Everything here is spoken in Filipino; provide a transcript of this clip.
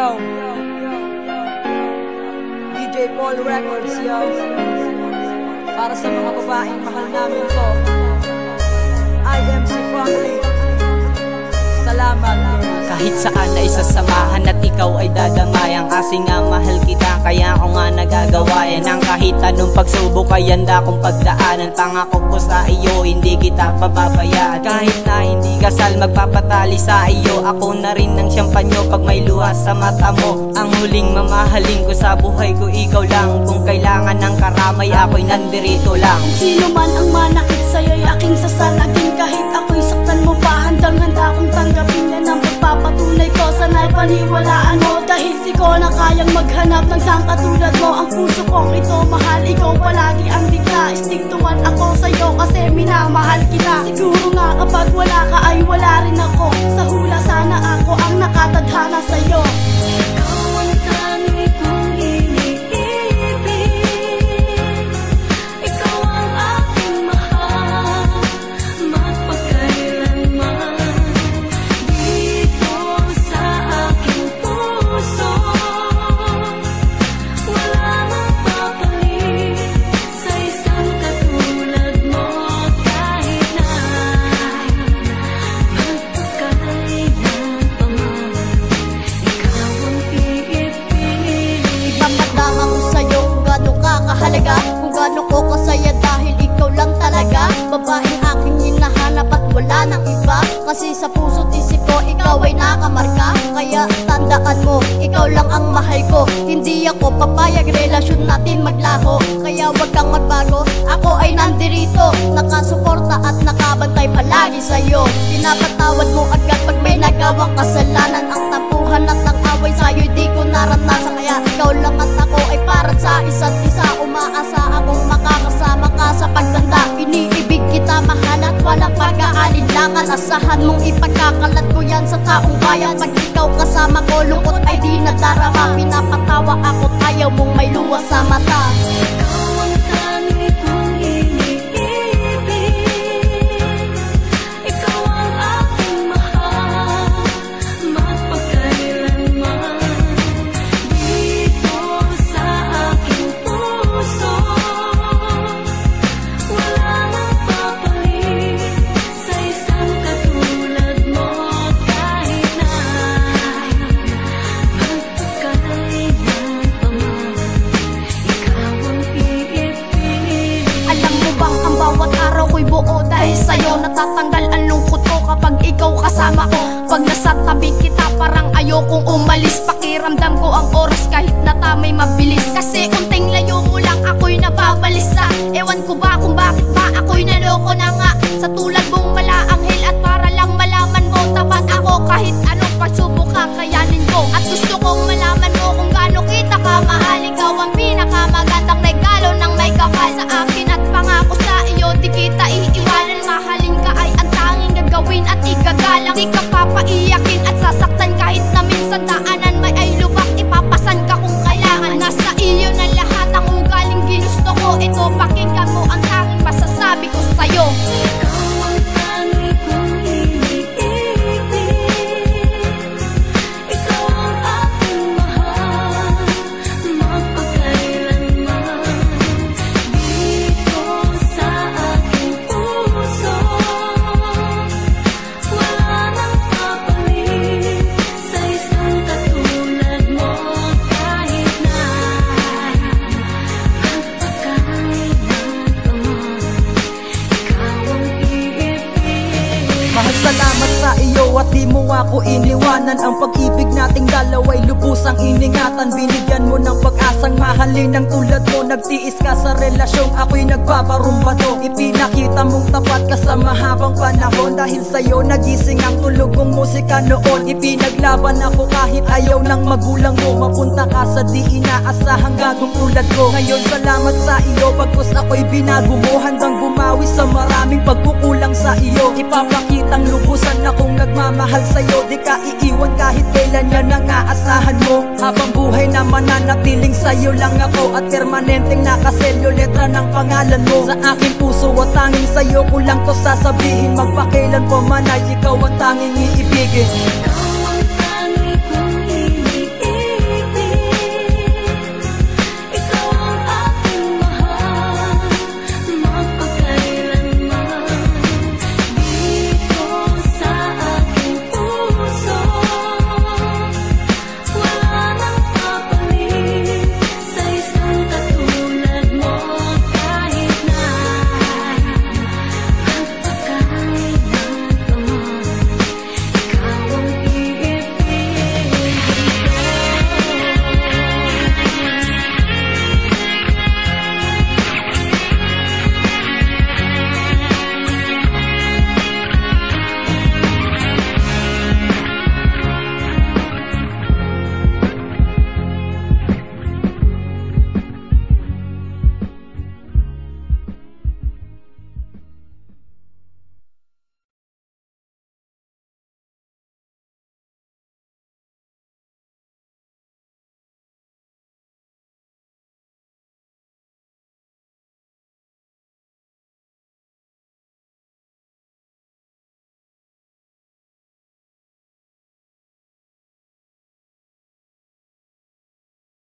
Yo, DJ Paul Records, yo. Para sa mga babaeng mahal namin to, IMC Family, salamat. Kahit saan ay sasamahan at ikaw ay dadamayan, kasi nga mahal kita kaya ako nga nagagawa yan. Ang kahit anong pagsubok ay handa kong pagdaanan. Pangako ko sa iyo hindi kita pababayaan. Kahit na hindi kasal magpapatali sa iyo, ako na rin ang siyampanyo pag may luha sa mata mo. Ang huling mamahalin ko sa buhay ko ikaw lang. Kung kailangan ng karamay ako'y nandirito lang. Sino man ang manakit sa'yo'y aking sasalagin. Kahit ako'y saktan mo pa, handang-handa kong tanggapin yan ang pagpapatunay ko. Sana'y paniwalaan mo, dahil di ko na kayang maghanap ng sang katulad mo. Ang puso kong ito mahal, ikaw palagi ang dikta. Istigtuhan ako sa'yo kasi minamahal kita. Siguro nga kapag wala ka ay wala rin ako. Sa hula sana ako ang nakatadhana sa'yo. Ikaw ang tanging kong iniibig, ikaw ang aking mahal, magpakailanman. Dito sa aking puso, wala magpapalit sa isang katulad mo. Kahit na magpakailan pa man, ikaw ang iibig. Ipapadama ko sa'yo kung gaano ka kahalaga, kung gaano ko kasaya dahil ikaw lang talaga. Babaeng aking hinahanap at wala nang iba, kasi sa puso't isip ko ikaw ay nakamarka. Kaya tandaan mo, ikaw lang ang mahal ko. Hindi ako papayag relasyon natin maglaho. Kaya wag kang magbago, ako ay nandirito, nakasuporta at nakabantay palagi sa'yo. Pinapatawad mo agad pag may nagawang kasalanan. Ang tampuhan at ang away sa'yo'y di ko naranasan. Kaya ikaw lang at ako ay para sa isa't isa. Umaasa akong makakasama ka sa pagtanda. Iniibig kita mahal at walang pag-aalinlangan. Asahan mong ipagkakalat ko yan sa taong bayan. Pag ikaw kasama ko, lungkot ay di nadarama. Pinapatawa ako't ayaw mong may luha sa mata. Ikaw ang tanging kong iniibig, ikaw ang aking mahal, magpakailanman. Dito sa aking puso, wala magpapalit sa isang katulad mo. Kahit na magpakailan pa man, ikaw ang iibig. Alam mo bang ang bawat araw ko'y buo dahil sa'yo. Natatanggal ang lungkot ko kapag ikaw kasama ko. Pag nasa tabi kita parang ayokong umalis. Pakiramdam ko ang oras kahit na tamay mabilis. Kasi unting layo mo lang ako'y nababalisa. Ewan ko ba kung bakit ba ako'y naloko na nga. Sa tulad mong malaanghel at para lang malaman mo, tapat ako kahit anong pagsubok kakayanin ko. At gusto kong malaman mo kung gaano kita kamahal. Ikaw ang pinakamagandang regalo ng may kapal sa akin at pangako sa iyo, di kita iiwanan. Mahalin ka ay ang tanging gagawin at igagalang. Di ka papaiyakin at sasaktan kahit na minsan daanan may ay lubak. Ipapasan ka kung kailangan. Nasa iyo na lahat ang ugaling ginusto ko. Ito pakinggan mo ang tanging masasabi ko sa'yo. Ikaw ang tanging kong iniibig, ikaw ang aking mahal, magpakailanman. Dito sa aking puso, wala nang papalit sa isang katulad mo. Kahit na magpakailan pa man, ikaw ang iibig. Mahal, salamat sa iyo at di mo ako iniwanan. Ang pag-ibig nating dalawa'y lubusang iningatan. Binigyan mo ng pag-asang mahalin ng tulad mo. Nagtiis ka sa relasyong ako'y nagpaparumbato. Ipinakita mong tapat ka sa mahabang panahon. Dahil sa'yo nagising ang tulog kong musika noon. Ipinaglaban ako kahit ayaw ng magulang mo. Mapunta ka sa di inaasahang gagong tulad ko. Ngayon salamat sa iyo, pagkus ako'y binago mo. Handang bumawi sa maraming pagkukulang sa iyo. Ipapakitang lubusan akong nagmamahal sa'yo. Di ka iiwan kahit kailan, yan ang aasahan mo. Habang buhay na mananatiling sa'yo lang ako. At permanenteng nakaselyo letra ng pangalan mo sa aking puso. At tanging sa'yo ko lang to sasabihin. Magpakailan pa man ay ikaw ang tanging iibigin.